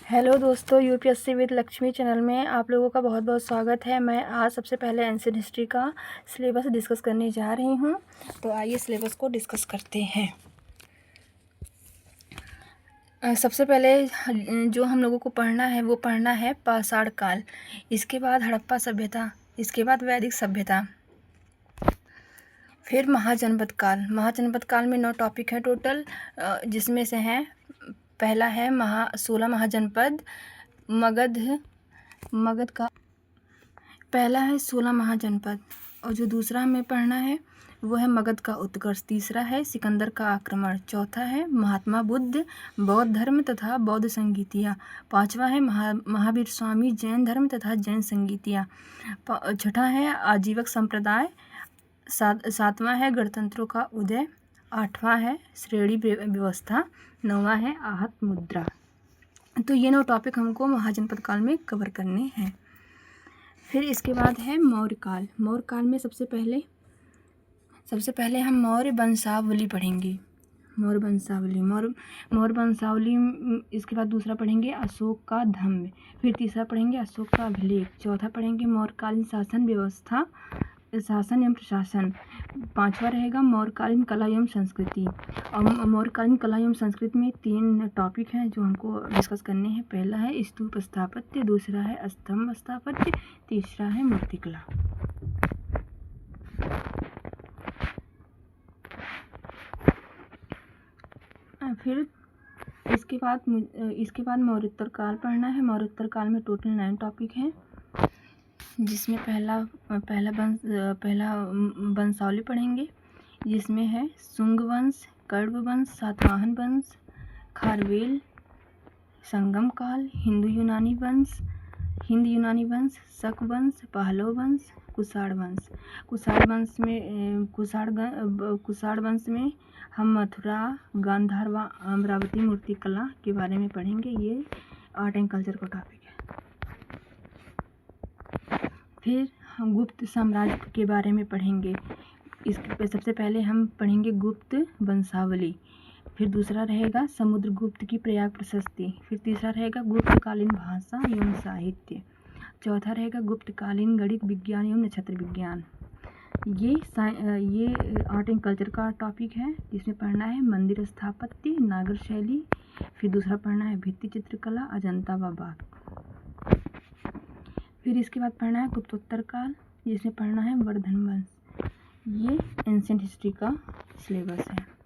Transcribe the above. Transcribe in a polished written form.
Hello दोस्तों, UPSC with Lakshmi channel में आप लोगों का बहुत बहुत स्वागत है। मैं आज सबसे पहले एंशिएंट हिस्ट्री का सिलेबस डिस्कस करने जा रही हूं। तो आइए सिलेबस को डिस्कस करते हैं। सबसे पहले जो हम लोगों को पढ़ना है वो पढ़ना है पाषाण काल, इसके बाद हड़प्पा सभ्यता, इसके बाद वैदिक सभ्यता, फिर महाजनपद काल। महाजनपद काल में 9 टॉपिक है टोटल, जिसमें से हैं पहला है 16 महाजनपद मगध का। पहला है 16 महाजनपद, और जो दूसरा हमें पढ़ना है वो है मगध का उत्कर्ष, तीसरा है सिकंदर का आक्रमण, चौथा है महात्मा बुद्ध, बौद्ध धर्म तथा बौद्ध संगीतियाँ, पांचवा है महावीर स्वामी, जैन धर्म तथा जैन संगीतियाँ, छठा है आजीवक संप्रदाय, सातवां है गणतंत्रों का उदय, आठवां है श्रेणी व्यवस्था, नौवां है आहत मुद्रा। तो ये 9 टॉपिक हमको महाजनपद काल में कवर करने हैं। फिर इसके बाद है मौर्य काल। मौर्य काल में सबसे पहले हम मौर्य वंशावली पढ़ेंगे। मौर्य वंशावली, इसके बाद दूसरा पढ़ेंगे अशोक का धम्म, फिर तीसरा पढ़ेंगे अशोक का अभिलेख, चौथा पढ़ेंगे मौर्यकालीन शासन व्यवस्था, शासन एवं प्रशासन, पांचवा रहेगा मौर्यकालीन कला एवं संस्कृति। और मौर्यकालीन कला एवं संस्कृति में 3 टॉपिक हैं जो हमको डिस्कस करने हैं। पहला है स्तूप स्थापत्य, दूसरा है स्तंभ स्थापत्य, तीसरा है मूर्तिकला। फिर इसके बाद मौर्योत्तर काल पढ़ना है। मौर्योत्तर काल में टोटल 9 टॉपिक हैं, जिसमें पहला वंशावली पढ़ेंगे, जिसमें है शुंग वंश, कण्व वंश, सातवाहन वंश, खारवेल, संगम काल, हिंद यूनानी वंश, शक वंश, पहलव वंश, कुषाण वंश। कुषाण वंश में हम मथुरा, गांधार व अमरावती मूर्तिकला के बारे में पढ़ेंगे। ये आर्ट एंड कल्चर का टॉपिक है। फिर हम गुप्त साम्राज्य के बारे में पढ़ेंगे। इसके सबसे पहले हम पढ़ेंगे गुप्त वंशावली, फिर दूसरा रहेगा समुद्रगुप्त की प्रयाग प्रशस्ति, फिर तीसरा रहेगा गुप्तकालीन भाषा एवं साहित्य, चौथा रहेगा गुप्तकालीन गणित विज्ञान एवं नक्षत्र विज्ञान। ये आर्ट एंड कल्चर का टॉपिक है, जिसमें पढ़ना है मंदिर स्थापत्य, नागर शैली, फिर दूसरा पढ़ना है भित्ति चित्रकला, अजंता व बाग। फिर इसके बाद पढ़ना है गुप्तोत्तर काल, जिसमें पढ़ना है वर्धन वंश। ये एंशिएंट हिस्ट्री का सिलेबस है।